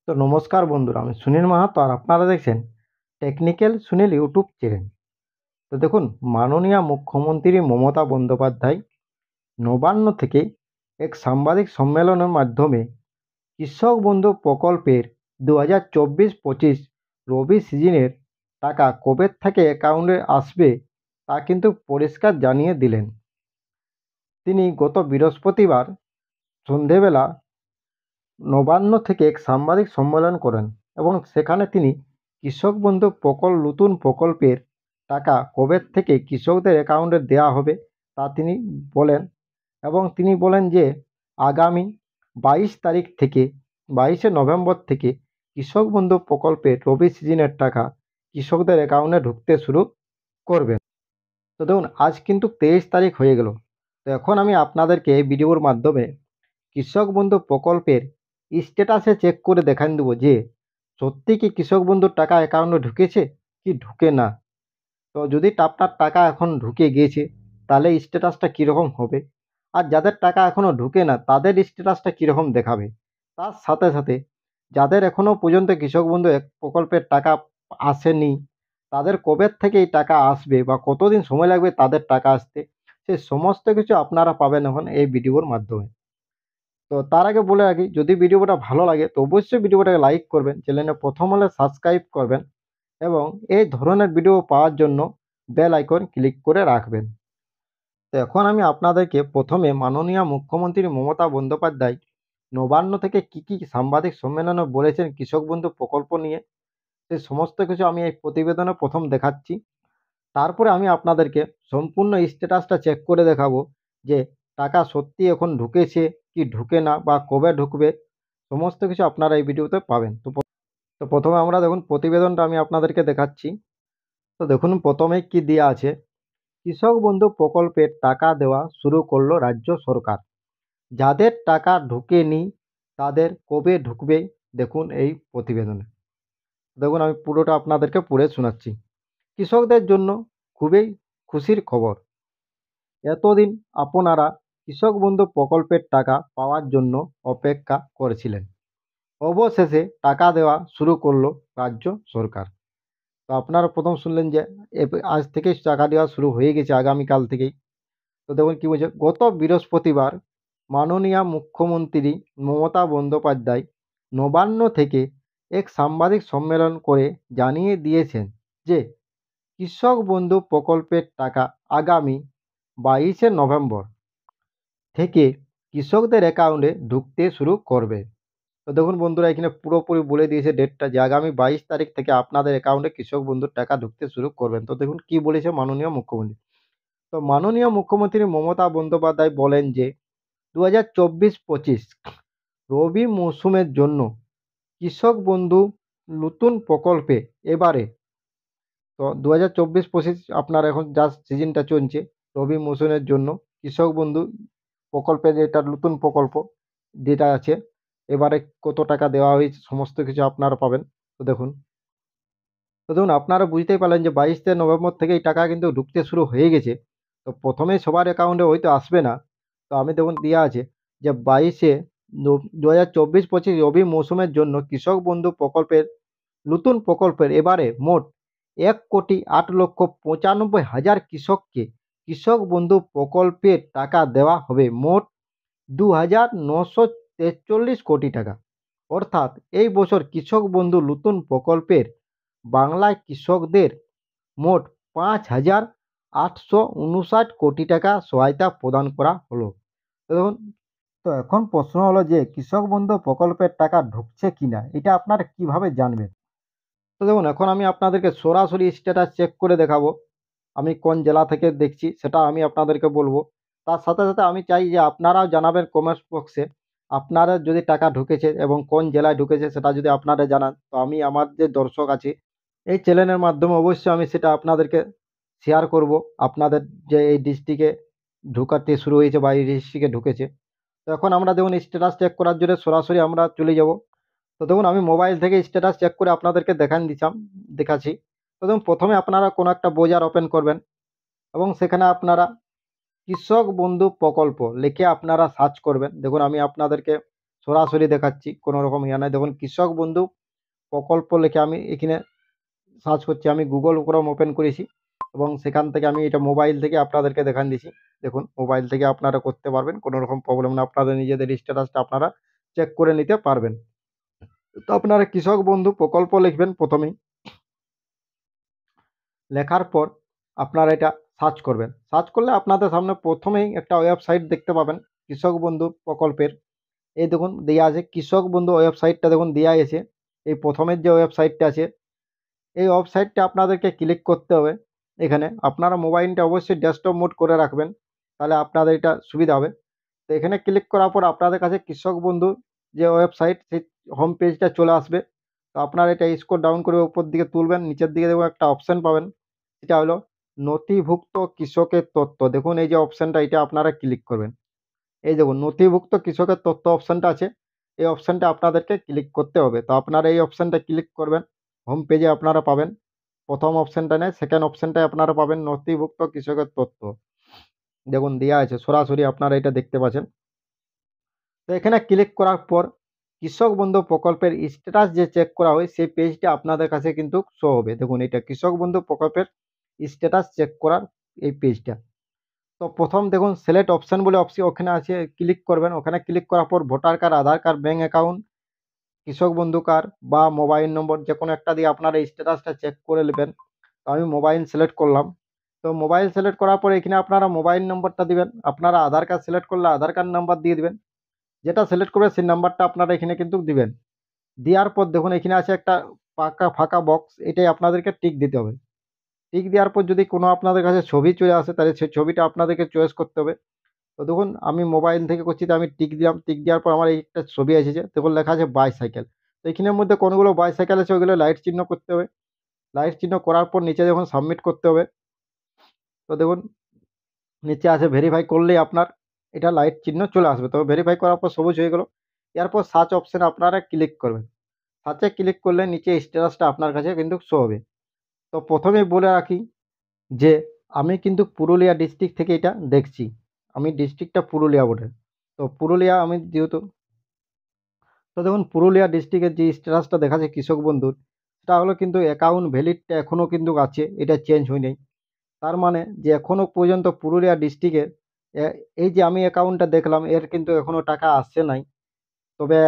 তো নমস্কার বন্ধুরা, আমি সুনীল মাহাতো আর আপনারা দেখছেন টেকনিক্যাল সুনীল ইউটিউব চ্যানেল। তো দেখুন, মাননীয় মুখ্যমন্ত্রী মমতা বন্দ্যোপাধ্যায় নবান্ন থেকে এক সাংবাদিক সম্মেলনের মাধ্যমে কৃষক বন্ধু প্রকল্পের 2024-25 রবি সিজনের টাকা কবে থেকে অ্যাকাউন্টে আসবে তা কিন্তু পরিষ্কার জানিয়ে দিলেন। তিনি গত বৃহস্পতিবার সন্ধেবেলা নবান্ন থেকে এক সাংবাদিক সম্মেলন করেন এবং সেখানে তিনি কৃষক বন্ধু নতুন প্রকল্পের টাকা কবে থেকে কৃষকদের অ্যাকাউন্টে দেওয়া হবে তা তিনি বলেন। এবং তিনি বলেন যে আগামী 22 তারিখ থেকে 22শে নভেম্বর থেকে কৃষক বন্ধু প্রকল্পের রবি সিজনের টাকা কৃষকদের অ্যাকাউন্টে ঢুকতে শুরু করবেন। তো দেখুন, আজ কিন্তু 23 তারিখ হয়ে গেল। তো এখন আমি আপনাদেরকে এই ভিডিওর মাধ্যমে কৃষক বন্ধু প্রকল্পের স্ট্যাটাসে চেক করে দেখান দেবো যে সত্যি কি কৃষক বন্ধুর টাকা অ্যাকাউন্টে ঢুকেছে কি ঢুকে না। তো যদি আপনার টাকা এখন ঢুকে গিয়েছে তাহলে স্ট্যাটাসটা কীরকম হবে, আর যাদের টাকা এখনও ঢুকে না তাদের স্ট্যাটাসটা কীরকম দেখাবে। তার সাথে সাথে যাদের এখনও পর্যন্ত কৃষক বন্ধু প্রকল্পের টাকা আসেনি তাদের কবে থেকে এই টাকা আসবে বা কতদিন সময় লাগবে তাদের টাকা আসতে, সে সমস্ত কিছু আপনারা পাবেন এখন এই ভিডিওর মাধ্যমে। তো তার আগে বলে রাখি, যদি ভিডিওটা ভালো লাগে তো অবশ্যই ভিডিওটাকে লাইক করবেন, চ্যানেলে প্রথম হলে সাবস্ক্রাইব করবেন এবং এই ধরনের ভিডিও পাওয়ার জন্য বেল আইকন ক্লিক করে রাখবেন। তো এখন আমি আপনাদেরকে প্রথমে মাননীয় মুখ্যমন্ত্রী মমতা বন্দ্যোপাধ্যায় নবান্ন থেকে কি কি সাংবাদিক সম্মেলনে বলেছেন কৃষক বন্ধু প্রকল্প নিয়ে, সেই সমস্ত কিছু আমি এই প্রতিবেদনে প্রথম দেখাচ্ছি। তারপরে আমি আপনাদেরকে সম্পূর্ণ স্ট্যাটাসটা চেক করে দেখাবো যে টাকা সত্যি এখন ঢুকেছে কি ঢুকে না বা কবে ঢুকবে, সমস্ত কিছু আপনারা এই ভিডিওতে পাবেন। তো প্রথমে আমরা দেখুন প্রতিবেদনটা আমি আপনাদেরকে দেখাচ্ছি। তো দেখুন প্রথমে কি দেওয়া আছে, কৃষক বন্ধু প্রকল্পের টাকা দেওয়া শুরু করলো রাজ্য সরকার, যাদের টাকা ঢুকেনি তাদের কবে ঢুকবে দেখুন এই প্রতিবেদনে। দেখুন আমি পুরোটা আপনাদেরকে পড়ে শোনাচ্ছি। কৃষকদের জন্য খুবই খুশির খবর, এতদিন আপনারা কৃষক বন্ধু প্রকল্পের টাকা পাওয়ার জন্য অপেক্ষা করেছিলেন, অবশেষে টাকা দেওয়া শুরু করলো রাজ্য সরকার। তো আপনারা প্রথম শুনলেন যে আজ থেকেই টাকা দেওয়া শুরু হয়ে গেছে, আগামীকাল থেকেই। তো দেখুন কি বলছে, গত বৃহস্পতিবার মাননীয় মুখ্যমন্ত্রী মমতা বন্দ্যোপাধ্যায় নবান্ন থেকে এক সাংবাদিক সম্মেলন করে জানিয়ে দিয়েছেন যে কৃষক বন্ধু প্রকল্পের টাকা আগামী 22শে নভেম্বর থেকে কৃষকদের অ্যাকাউন্টে ঢুকতে শুরু করবে। তো দেখুন বন্ধুরা, এখানে পুরোপুরি বলে দিয়েছে ডেটটা যে আগামী 22 তারিখ থেকে আপনাদের অ্যাকাউন্টে কৃষক বন্ধুর টাকা ঢুকতে শুরু করবেন। তো দেখুন কি বলেছে মাননীয় মুখ্যমন্ত্রী। তো মাননীয় মুখ্যমন্ত্রী মমতা বন্দ্যোপাধ্যায় বলেন যে 2024-25 রবি মৌসুমের জন্য কৃষক বন্ধু নতুন প্রকল্পে এবারে, তো 2024-25 আপনার এখন জাস্ট সিজনটা চলছে, রবি মৌসুমের জন্য কৃষক বন্ধু প্রকল্পে যেটা নতুন প্রকল্প যেটা আছে, এবারে কত টাকা দেওয়া হয়েছে সমস্ত কিছু আপনারা পাবেন। তো দেখুন আপনারা বুঝতেই পারলেন যে 22শে নভেম্বর থেকে এই টাকা কিন্তু ঢুকতে শুরু হয়ে গেছে। তো প্রথমেই সবার অ্যাকাউন্টে হয়তো আসবে না। তো আমি দেখুন দেওয়া আছে যে 2024-25 রবি মৌসুমের জন্য কৃষক বন্ধু প্রকল্পের নতুন প্রকল্পের এবারে মোট 1,08,95,000 কৃষককে কৃষক বন্ধু প্রকল্পের টাকা দেওয়া হবে, মোট 2,943 কোটি টাকা। অর্থাৎ এই বছর কৃষক বন্ধু নতুন প্রকল্পের বাংলায় কৃষকদের মোট 5,859 কোটি টাকা সহায়তা প্রদান করা হলো। দেখুন, তো এখন প্রশ্ন হলো যে কৃষক বন্ধু প্রকল্পের টাকা ঢুকছে কিনা এটা আপনারা কিভাবে জানবেন। তো দেখুন এখন আমি আপনাদেরকে সরাসরি স্ট্যাটাস চেক করে দেখাবো, আমি কোন জেলা থেকে দেখছি সেটা আমি আপনাদেরকে বলবো। তার সাথে সাথে আমি চাই যে আপনারাও জানাবেন কমেন্টস বক্সে আপনারা যদি টাকা ঢুকেছে এবং কোন জেলায় ঢুকেছে সেটা যদি আপনারা জানান, তো আমি আমার যে দর্শক আছে এই চ্যানেলের মাধ্যমে অবশ্যই আমি সেটা আপনাদেরকে শেয়ার করব, আপনাদের যে এই ডিস্ট্রিক্টে ঢুকাতে শুরু হয়েছে বা এই ডিস্ট্রিক্টে ঢুকেছে। তো এখন আমরা দেখুন স্ট্যাটাস চেক করার জন্য সরাসরি আমরা চলে যাব। তো দেখুন আমি মোবাইল থেকে স্ট্যাটাস চেক করে আপনাদেরকে দেখাচ্ছি। তো দেখুন প্রথমে আপনারা কোনো একটা ব্রাউজার ওপেন করবেন এবং সেখানে আপনারা কৃষক বন্ধু প্রকল্প লিখে আপনারা সার্চ করবেন। দেখুন আমি আপনাদেরকে সরাসরি দেখাচ্ছি, কোনো রকম ইয়া নাই। দেখুন কৃষক বন্ধু প্রকল্প লিখে আমি এখানে সার্চ করছি, আমি গুগল ক্রোম ওপেন করেছি এবং সেখান থেকে আমি এটা মোবাইল থেকে আপনাদেরকে দেখান দিছি। দেখুন মোবাইল থেকে আপনারা করতে পারবেন, কোনো রকম প্রবলেম না, আপনাদের নিজেদের স্ট্যাটাসটা আপনারা চেক করে নিতে পারবেন। তো আপনারা কৃষক বন্ধু প্রকল্প লিখবেন প্রথমেই, লেখার পর আপনারা এটা সার্চ করবেন। সার্চ করলে আপনাদের সামনে প্রথমেই একটা ওয়েবসাইট দেখতে পাবেন কৃষক বন্ধু প্রকল্পের। এই দেখুন দেওয়া আছে কৃষক বন্ধু ওয়েবসাইটটা, দেখুন দেওয়া আছে। এই প্রথমের যে ওয়েবসাইটটা আছে এই ওয়েবসাইটটা আপনাদেরকে ক্লিক করতে হবে। এখানে আপনারা মোবাইলটা অবশ্যই ডেস্কটপ মোড করে রাখবেন, তাহলে আপনাদের এটা সুবিধা হবে। তো এখানে ক্লিক করার পর আপনাদের কাছে কৃষক বন্ধু যে ওয়েবসাইট সেই হোম পেজটা চলে আসবে। তো আপনারা এটা স্ক্রল ডাউন করে উপর দিকে তুলবেন, নিচের দিকে দেখুন একটা অপশন পাবেন, সেটা হলো নথিভুক্ত কৃষকের তথ্য। দেখুন এই যে অপশনটা, এটা আপনারা ক্লিক করবেন। এই দেখুন নথিভুক্ত কৃষকের তথ্য অপশনটা আছে, এই অপশনটা আপনাদেরকে ক্লিক করতে হবে। তো আপনারা এই অপশনটা ক্লিক করবেন, হোম পেজে আপনারা পাবেন। প্রথম অপশনটা নেই, সেকেন্ড অপশনটায় আপনারা পাবেন নথিভুক্ত কৃষকের তথ্য। দেখুন দেওয়া আছে সরাসরি, আপনারা এটা দেখতে পাচ্ছেন। তো এখানে ক্লিক করার পর কৃষক বন্ধু প্রকল্পের স্ট্যাটাস যে চেক করা হয় সেই পেজটা আপনাদের কাছে কিন্তু শো হবে। দেখুন এটা কৃষক বন্ধু প্রকল্পের স্ট্যাটাস চেক করার এই পেজটা। তো প্রথম দেখুন সিলেক্ট অপশন বলে অপশন ওখানে আছে, ক্লিক করবেন। ওখানে ক্লিক করার পর ভোটার কার্ড, আধার কার্ড, ব্যাঙ্ক অ্যাকাউন্ট, কৃষক বন্ধু কার্ড বা মোবাইল নম্বর যে কোনো একটা দিয়ে আপনারা স্ট্যাটাসটা চেক করে নেবেন। তো আমি মোবাইল সিলেক্ট করলাম। তো মোবাইল সিলেক্ট করার পরে এখানে আপনারা মোবাইল নম্বরটা দিবেন। আপনারা আধার কার্ড সিলেক্ট করলে আধার কার্ড নাম্বার দিয়ে দিবেন, যেটা সিলেক্ট করবে সেই নাম্বারটা আপনারা এখানে কিন্তু দিবেন। দেওয়ার পর দেখুন এখানে আছে একটা ফাঁকা বক্স, এটাই আপনাদেরকে টিক দিতে হবে। টিক দেওয়ার পর যদি কোনো আপনাদের কাছে ছবি চলে আসে তাহলে সেই ছবিটা আপনাদেরকে চয়েস করতে হবে। তো দেখুন আমি মোবাইল থেকে করছি, তো আমি টিক দিলাম। টিক দেওয়ার পর আমার এই একটা ছবি এসেছে, দেখুন লেখা আছে বাইসাইকেল। তো এখানের মধ্যে কোনগুলো বাইসাইকেল আছে ওইগুলো লাইট চিহ্ন করতে হবে। লাইট চিহ্ন করার পর নিচে যখন সাবমিট করতে হবে, তো দেখুন নিচে আছে ভেরিফাই করলেই আপনার এটা লাইট চিহ্ন চলে আসবে। তো ভেরিফাই করার পর সবুজ হয়ে গেল। এরপর সার্চ অপশানে আপনারা ক্লিক করবেন। সার্চে ক্লিক করলে নিচে স্ট্যাটাসটা আপনার কাছে কিন্তু শো হবে। তো প্রথমেই বলে রাখি যে আমি কিন্তু পুরুলিয়া ডিস্ট্রিক্ট থেকে এটা দেখছি, আমি ডিস্ট্রিক্টটা পুরুলিয়া বটে। তো পুরুলিয়া আমি যেহেতু, তো দেখুন পুরুলিয়া ডিস্ট্রিক্টের যে স্ট্যাটাসটা দেখাচ্ছে কৃষক বন্ধুর, সেটা হলো কিন্তু অ্যাকাউন্ট ভ্যালিডটা এখনও কিন্তু আছে, এটা চেঞ্জ হয়নি। তার মানে যে এখনও পর্যন্ত পুরুলিয়া ডিস্ট্রিক্টের এই যে আমি অ্যাকাউন্টটা দেখলাম এর কিন্তু এখনও টাকা আসছে নাই। তবে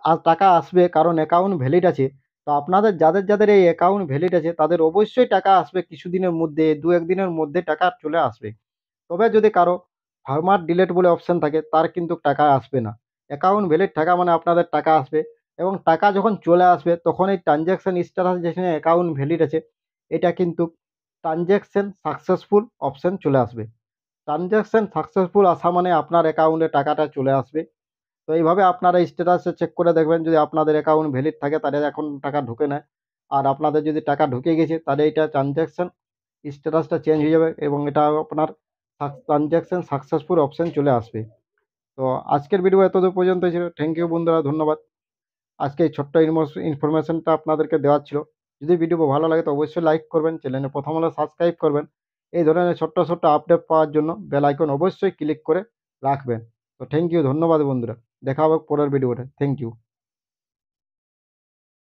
আর টাকা আসবে, কারণ অ্যাকাউন্ট ভ্যালিড আছে। তো আপনাদের যাদের যাদের এই অ্যাকাউন্ট ভ্যালিড আছে তাদের অবশ্যই টাকা আসবে কিছুদিনের মধ্যে, দু একদিনের মধ্যে টাকা চলে আসবে। তবে যদি কারো ফার্মার ডিলেট বলে অপশন থাকে তার কিন্তু টাকা আসবে না। অ্যাকাউন্ট ভ্যালিড থাকা মানে আপনাদের টাকা আসবে, এবং টাকা যখন চলে আসবে তখন এই ট্রানজ্যাকশন স্ট্যাটাস যেখানে অ্যাকাউন্ট ভ্যালিড আছে এটা কিন্তু ট্রানজ্যাকশন সাকসেসফুল অপশন চলে আসবে। ট্রানজ্যাকশন সাকসেসফুল আসা মানে আপনার অ্যাকাউন্টে টাকাটা চলে আসবে। তো এইভাবে আপনারা স্ট্যাটাসে চেক করে দেখবেন, যদি আপনাদের অ্যাকাউন্ট ভ্যালিড থাকে তাহলে এখন টাকা ঢুকে নেয়, আর আপনাদের যদি টাকা ঢুকে গেছে তাহলে এটা ট্রানজ্যাকশন স্ট্যাটাসটা চেঞ্জ হয়ে যাবে এবং এটা আপনার ট্রানজ্যাকশন সাকসেসফুল অপশন চলে আসবে। তো আজকের ভিডিও এতদূর পর্যন্ত ছিল। থ্যাংক ইউ বন্ধুরা, ধন্যবাদ। আজকে এই ছোট্ট ইনফরমেশনটা আপনাদেরকে দেওয়ার ছিল। যদি ভিডিও ভালো লাগে তো অবশ্যই লাইক করবেন, চ্যানেলে প্রথম হলে সাবস্ক্রাইব করবেন। এই ধরনের ছোট্ট ছোট্ট আপডেট পাওয়ার জন্য বেল আইকন অবশ্যই ক্লিক করে রাখবেন। তো থ্যাংক ইউ, ধন্যবাদ বন্ধুরা। দেখা হবে পরের ভিডিওতে। Thank you.